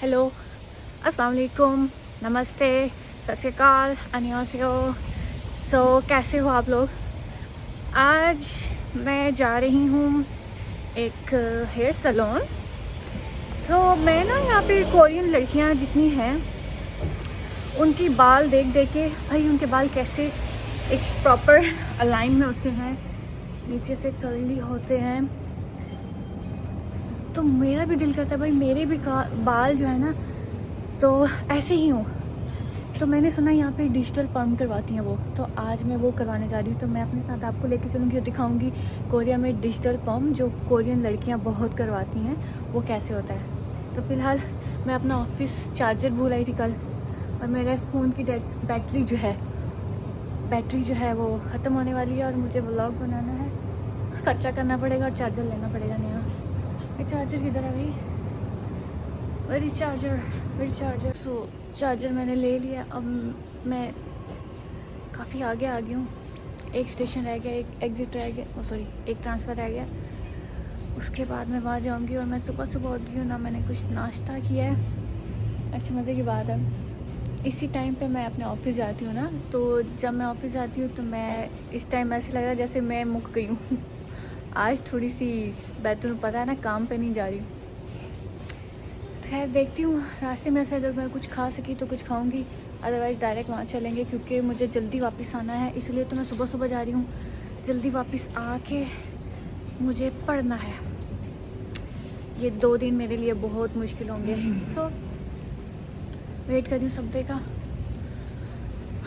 Hello, अस्सलाम वालेकुम, नमस्ते, सत श्री अकाल, अन्योन्हासेओ। कैसे हो आप लोग? आज मैं जा रही हूँ एक हेयर सैलून। तो मैं ना यहाँ पे कोरियन लड़कियाँ जितनी हैं उनकी बाल देख देख के, भाई उनके बाल कैसे एक प्रॉपर अलाइन में होते हैं, नीचे से कर्ली होते हैं, तो मेरा भी दिल करता है भाई मेरे भी बाल जो है ना तो ऐसे ही हो। तो मैंने सुना यहाँ पे डिजिटल पर्म करवाती हैं वो, तो आज मैं वो करवाने जा रही हूँ। तो मैं अपने साथ आपको लेके चलूँगी और दिखाऊंगी कोरिया में डिजिटल पर्म जो कोरियन लड़कियाँ बहुत करवाती हैं वो कैसे होता है। तो फ़िलहाल मैं अपना ऑफिस चार्जर भूल आई थी कल, और मेरे फ़ोन की बैटरी जो है वो ख़त्म होने वाली है, और मुझे व्लॉग बनाना है, खर्चा करना पड़ेगा और चार्जर लेना पड़ेगा नया। ये चार्जर किधर है भाई? Very charger. सो चार्जर मैंने ले लिया। अब मैं काफ़ी आगे आ गई हूँ। एक स्टेशन रह गया, एक एग्ज़िट रह गया, सॉरी एक ट्रांसफ़र रह गया। उसके बाद मैं वहाँ जाऊँगी। और मैं सुबह उठ गई हूँ ना, मैंने कुछ नाश्ता किया है। अच्छी मज़े की बात है, इसी टाइम पे मैं अपने ऑफिस जाती हूँ ना, तो जब मैं ऑफिस जाती हूँ तो मैं इस टाइम ऐसे लग रहा है जैसे मैं मुक गई हूँ। आज थोड़ी सी तुम्हें पता है ना, काम पे नहीं जा रही। खैर देखती हूँ रास्ते में से अगर मैं कुछ खा सकी तो कुछ खाऊंगी, अदरवाइज़ डायरेक्ट वहाँ चलेंगे, क्योंकि मुझे जल्दी वापस आना है। इसलिए तो मैं सुबह जा रही हूँ, जल्दी वापस आके मुझे पढ़ना है। ये 2 दिन मेरे लिए बहुत मुश्किल होंगे। सो वेट कर रही हूँ सबवे का।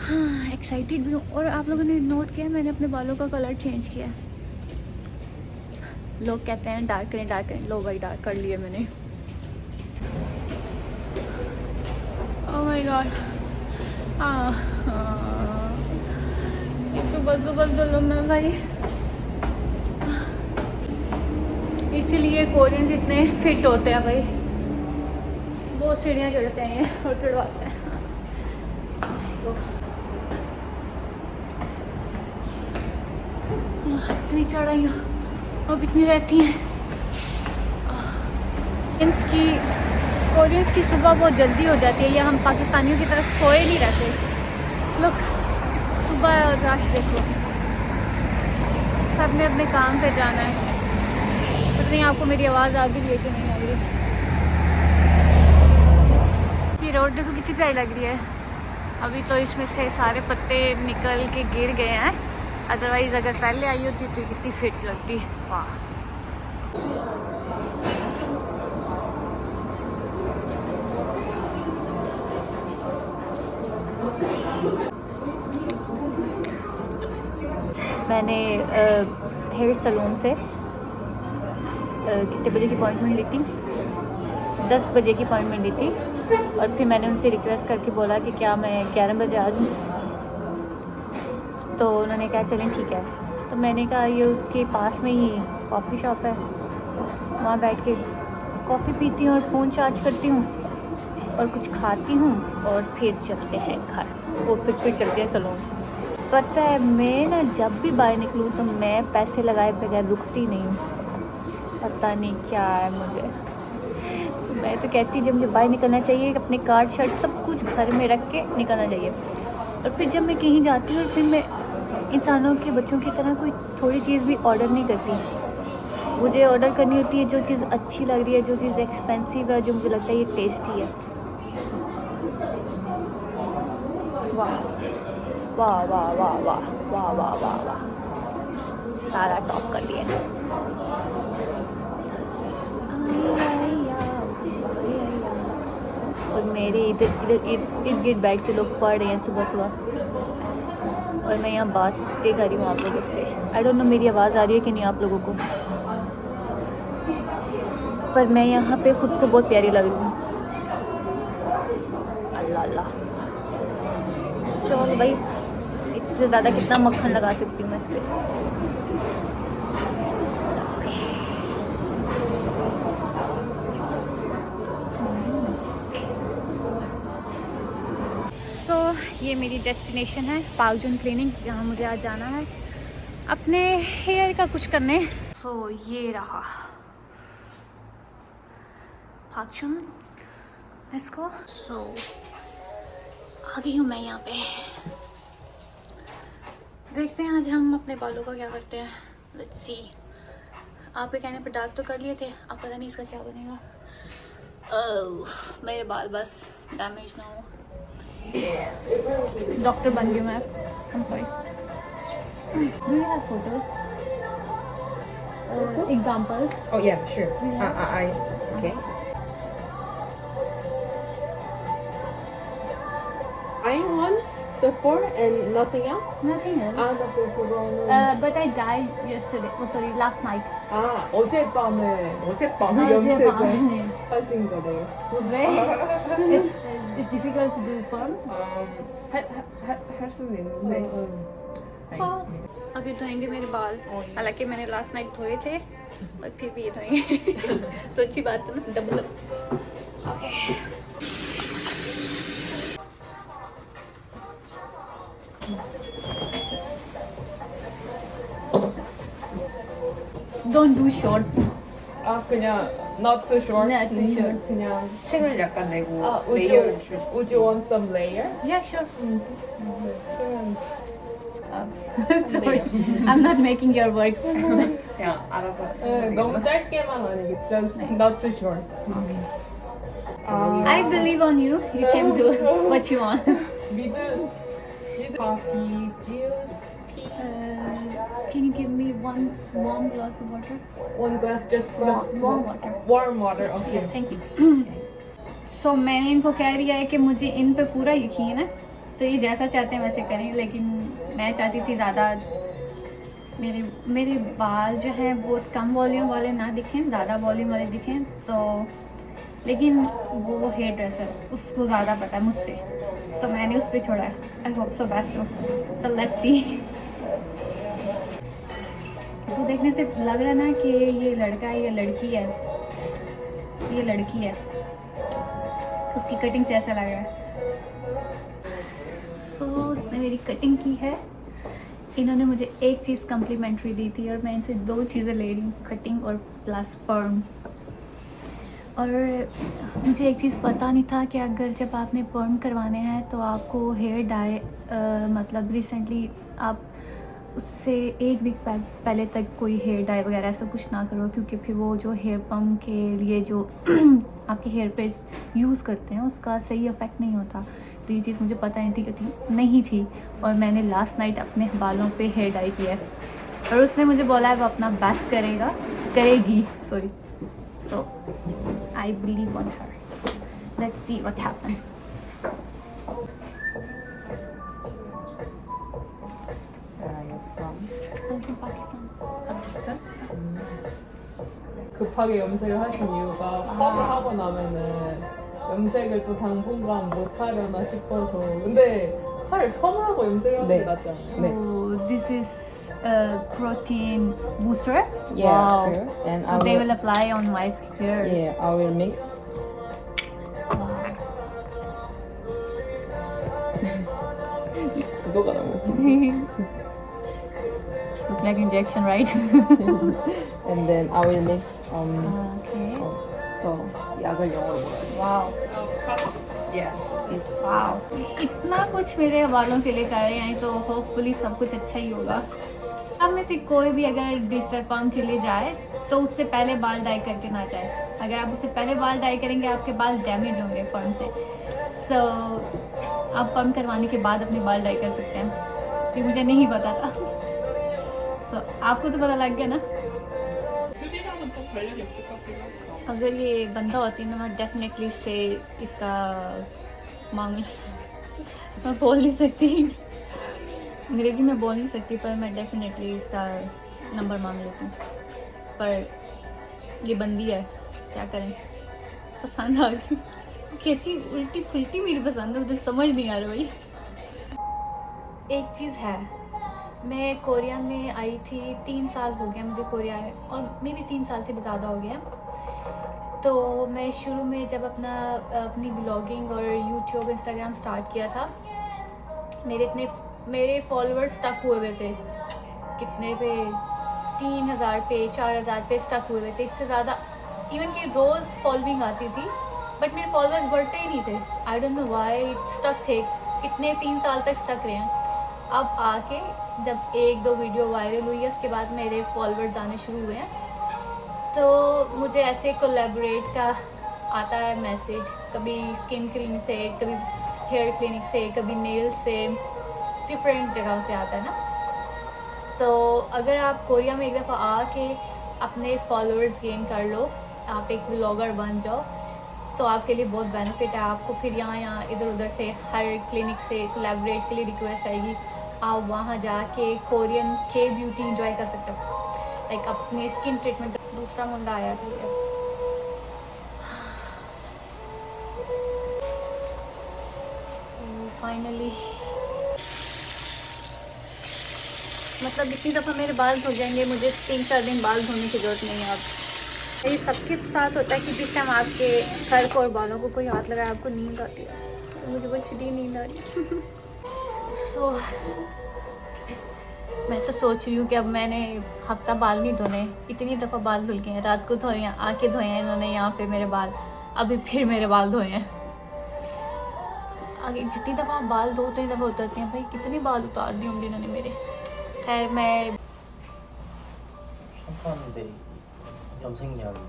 हाँ, एक्साइटेड भी हूँ। और आप लोगों ने नोट किया मैंने अपने बालों का कलर चेंज किया है। लोग कहते हैं डार्क करें, लो भाई डार्क कर लिया मैंने। ओह माय गॉड, ये सुबह जुल्म है भाई। इसीलिए कोरियंस इतने फिट होते हैं भाई, बहुत सीढ़ियाँ चढ़ते हैं और चढ़वाते हैं। इतनी चढ़ाइयाँ अब इतनी रहती हैं। कोरियंस की सुबह बहुत जल्दी हो जाती है, या हम पाकिस्तानियों की तरफ सोए नहीं रहते। लोग सुबह और रश देखो, सब ने अपने काम पे जाना है। पता नहीं आपको मेरी आवाज़ आ गई है कि नहीं आ रही। ये रोड देखो कितनी प्यारी लग रही है। अभी तो इसमें से सारे पत्ते निकल के गिर गए हैं, अदरवाइज़ अगर पहले आई होती तो कितनी फिट लगती। वाह, मैंने हेयर सैलून से कितने बजे की अपॉइंटमेंट ली थी? 10 बजे की अपॉइंटमेंट ली थी। और फिर मैंने उनसे रिक्वेस्ट करके बोला कि क्या मैं 11 बजे आ जाऊँ, तो उन्होंने कहा चलें ठीक है। तो मैंने कहा ये उसके पास में ही कॉफ़ी शॉप है, वहाँ बैठ के कॉफ़ी पीती हूँ और फ़ोन चार्ज करती हूँ और कुछ खाती हूँ, और फिर चलते हैं घर, और फिर चलते हैं सैलून। पता है मैं ना जब भी बाहर निकलूँ तो मैं पैसे लगाए बगैर रुकती नहीं हूँ, पता नहीं क्या है मुझे। मैं तो कहती जब मुझे बाहर निकलना चाहिए अपने कार्ड शर्ट सब कुछ घर में रख के निकलना चाहिए। और फिर जब मैं कहीं जाती हूँ फिर मैं इंसानों के बच्चों की तरह कोई थोड़ी चीज़ भी ऑर्डर नहीं करती। मुझे ऑर्डर करनी होती है जो चीज़ अच्छी लग रही है, जो चीज़ एक्सपेंसिव है, जो मुझे लगता है ये टेस्टी है। वाह वाह वाह वाह वाह वाह वाह वाह वाह, सारा टॉप कर लिया। और मेरे इधर इर्द गिर्द बैठ के लोग पढ़ रहे हैं सुबह, और मैं यहाँ बातें कर रही हूँ आप लोगों से। आई डोंट नो मेरी आवाज़ आ रही है कि नहीं आप लोगों को, पर मैं यहाँ पे खुद को बहुत प्यारी लग रही हूँ। अल्लाह अल्लाह, चलो भाई, इससे ज़्यादा कितना मक्खन लगा सकती हूँ मैं इस पर। ये मेरी डेस्टिनेशन है पाउजन क्लिनिक, जहाँ मुझे आज जाना है अपने हेयर का कुछ करने। ये रहा पाउजन इसको। सो आ गई हूँ मैं यहाँ पे। देखते हैं आज हम अपने बालों का क्या करते हैं। Let's see. आपके कहने पर डार्क तो कर लिए थे, अब पता नहीं इसका क्या बनेगा। मेरे बाल बस डैमेज ना हो। डॉक्टर बन गई मैं। I'm sorry. Do you have photos? Examples? Oh yeah, sure. Yeah. Okay. I once before and nothing else. Nothing else. nothing to go on. But I died yesterday. Oh, sorry, last night. 어젯밤에 어젯밤에. 염색을 하신 거네요. Where? It's difficult to do perm. 할 수는 있는데. 알겠습니다. अभी धोएंगे मेरे बाल। हालांकि मैंने last night धोए थे, पर फिर भी ये धोएंगे। तो अच्छी बात है ना, double up. Okay. Don't do shorts. 그냥 not too short. Not too short. 그냥 층을 약간 내고 would 레이어를 줄. Would you want some layer? Yeah, sure. 층은 Sorry, I'm not making your work. 그냥 알아서. 너무 짧게만 아니게 just not too short. I believe on you. You can do what you want. 미드 coffee, juice, tea. Can you give me one warm glass of water? One glass, just Warm water. Warm water, okay. Thank you. So मैंने इनको कह दिया है कि मुझे इन पे पूरा यकीन है, तो ये जैसा चाहते हैं वैसे करें। लेकिन मैं चाहती थी ज़्यादा मेरे बाल जो हैं बहुत कम वॉल्यूम वाले ना दिखें, ज़्यादा वॉल्यूम वाले दिखें। तो लेकिन वो हेयर ड्रेसर उसको ज़्यादा पता है मुझसे, तो मैंने उस पर छोड़ा है। आई होप सो बेस्ट हो। So let's see. इसको देखने से लग रहा है ना कि ये लड़का है या लड़की है। ये लड़की है, उसकी कटिंग से ऐसा लग रहा है। तो उसने मेरी कटिंग की है। इन्होंने मुझे एक चीज़ कम्प्लीमेंट्री दी थी और मैं इनसे 2 चीज़ें ले रही हूँ, कटिंग और प्लस पर्म। और मुझे एक चीज़ पता नहीं था कि अगर जब आपने पर्म करवाने हैं तो आपको हेयर डाई मतलब रिसेंटली आप उससे 1 वीक पहले तक कोई हेयर डाई वगैरह ऐसा कुछ ना करो, क्योंकि फिर वो जो हेयर पम्प के लिए जो आपके हेयर पे यूज़ करते हैं उसका सही इफ़ेक्ट नहीं होता। तो ये चीज़ मुझे पता नहीं थी और मैंने लास्ट नाइट अपने बालों पे हेयर डाई किया है और उसने मुझे बोला है वो अपना बेस्ट करेगी। Sorry. So I believe on her. Let's see what happen. 파키스탄? 급하게 염색을 하신 이유가 펌을 하고 나면은 염색을 또 당분간 못 하려나 싶어서. 근데 차라리 펌을 하고 염색을 하는 게 낫지 않아요? So this is a protein booster. Yeah, Wow. sure. And So they will apply on my hair. yeah, I will mix. 구도가 너무 웃기네. It's look like injection, right? And then I will mix Okay. 더 약을 영어로 뭐라 해야 Wow. Yeah, this Wow. इतना कुछ मेरे बालों के लिए कर रहे हैं तो होपफुली सब कुछ अच्छा ही होगा। अब में से कोई भी अगर डिजिटल पम्प के लिए जाए तो उससे पहले बाल डाई करके ना जाए। अगर आप उससे पहले बाल डाई करेंगे आपके बाल डैमेज होंगे पम्प से। सो आप पम्प करवाने के बाद अपने बाल डाई कर सकते हैं। ये मुझे नहीं पता था। सो आपको तो पता लग गया ना। अगर ये बंदा होती ना मैं डेफिनेटली से इसका मांग मैं बोल नहीं सकती, अंग्रेज़ी में बोल नहीं सकती, पर मैं डेफिनेटली इसका नंबर मांग लेती हूँ। पर ये बंदी है, क्या करें। पसंद आ गई। कैसी उल्टी फुल्टी मेरी पसंद है, मुझे समझ नहीं आ रहा भाई। एक चीज़ है, मैं कोरिया में आई थी, 3 साल हो गया मुझे कोरिया में, और मे भी 3 साल से भी ज़्यादा हो गया। तो मैं शुरू में जब अपनी ब्लॉगिंग और यूट्यूब इंस्टाग्राम स्टार्ट किया था, मेरे फॉलोअर्स स्टक हुए हुए थे। कितने पे 3000 पे 4000 पे स्टक हुए हुए थे। इससे ज़्यादा इवन कि रोज़ फॉलोइंग आती थी, बट मेरे फॉलोअर्स बढ़ते ही नहीं थे। I don't know why, stuck थे, कितने 3 साल तक स्टक रहे हैं। अब आके जब 1-2 वीडियो वायरल हुई है उसके बाद मेरे फॉलोअर्स आने शुरू हुए हैं। तो मुझे ऐसे कोलैबोरेट का आता है मैसेज, कभी स्किन क्लीनिक से, कभी हेयर क्लिनिक से, कभी नेल से, डिफरेंट जगहों से आता है ना। तो अगर आप कोरिया में एक दफ़ा आके अपने फॉलोअर्स गेन कर लो, आप एक ब्लॉगर बन जाओ, तो आपके लिए बहुत बेनिफिट है। आपको फिर यहाँ इधर उधर से हर क्लिनिक से कोलैबोरेट के लिए रिक्वेस्ट आएगी, आप वहाँ जाके कोरियन के ब्यूटी इंजॉय कर सकते हो, लाइक अपने स्किन ट्रीटमेंट। दूसरा मुंडा आया भी है। फाइनली मतलब इतनी दफ़ा मेरे बाल धो जाएंगे, मुझे 3-4 दिन बाल धोने की ज़रूरत नहीं है अब। ये सबके साथ होता है कि जिस टाइम आपके सर को और बालों को कोई हाथ लगाए आपको नींद आती है, तो मुझे बहुत शदीद नींद आ रही है। सो मैं तो सोच रही हूँ कि अब मैंने हफ्ता बाल नहीं धोने, इतनी दफ़ा बाल धुल गए हैं, रात को धोए हैं, आके धोए हैं इन्होंने यहाँ पे मेरे बाल, अभी फिर मेरे बाल धोए हैं। आगे जितनी दफ़ा बाल धो उतनी दफ़ा उतरते हैं। भाई कितने बाल उतार दिए होंगे इन्होंने मेरे। खैर मैं 샴푸하는데 염색약이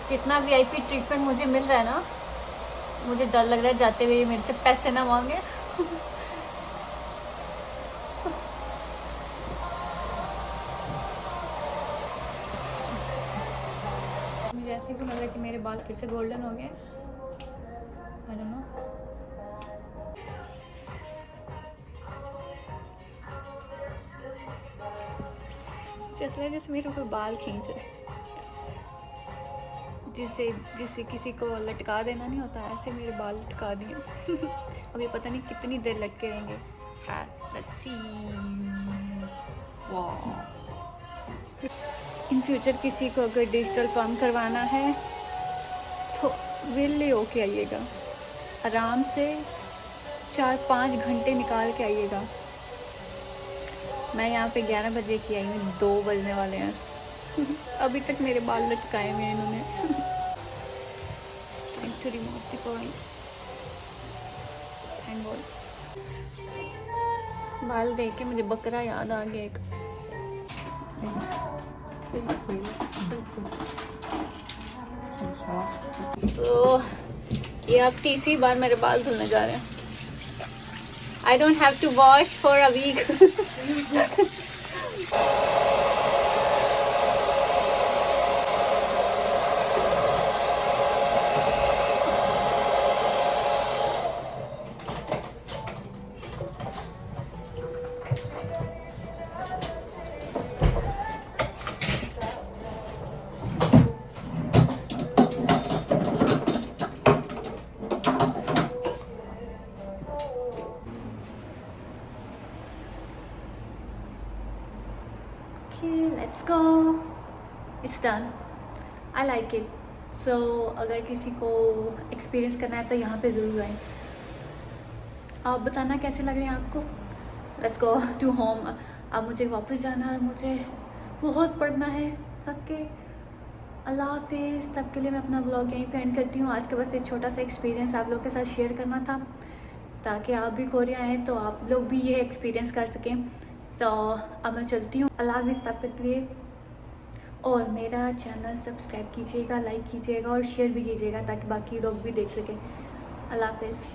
जितना VIP ट्रीटमेंट मुझे मिल रहा है ना, मुझे डर लग रहा है जाते हुए मेरे से पैसे ना मांगे। मुझे ऐसे ही लग रहा है कि मेरे बाल फिर से गोल्डन हो गए। आई डोंट नो। जैसे मेरे ऊपर बाल खींच रहे, जिसे किसी को लटका देना नहीं होता, ऐसे मेरे बाल लटका दिए। अभी पता नहीं कितनी देर लटके रहेंगे। हाँ, लेट्स सी। वाह। इन फ्यूचर किसी को अगर डिजिटल पम्प करवाना है तो वेले होके आइएगा, आराम से 4-5 घंटे निकाल के आइएगा। मैं यहाँ पे 11 बजे की आई हूँ, 2 बजने वाले हैं। अभी तक मेरे बाल लटकाए हुए हैं इन्होंने। to remove the point and all। बाल देख के मुझे बकरा याद आ गया एक। So ये अब तीसरी बार मेरे बाल धुलने जा रहे हैं। I don't have to wash for a week। Okay, let's go. It's done. I like it. So अगर किसी को एक्सपीरियंस करना है तो यहाँ पे ज़रूर आए। आप बताना कैसे लग रहे हैं आपको। Let's go to home। अब मुझे वापस जाना है, मुझे बहुत पढ़ना है तब के। अल्लाह हाफिज़। तब के लिए मैं अपना ब्लॉग यहीं पे एंड करती हूँ। आज के बस एक छोटा सा एक्सपीरियंस आप लोग के साथ शेयर करना था, ताकि आप भी कोरिया आएँ तो आप लोग भी ये एक्सपीरियंस कर सकें। तो अब मैं चलती हूँ। अल्लाह हाफिज़ तब तक के लिए। और मेरा चैनल सब्सक्राइब कीजिएगा, लाइक कीजिएगा और शेयर भी कीजिएगा, ताकि बाकी लोग भी देख सकें। अल्लाह हाफिज़।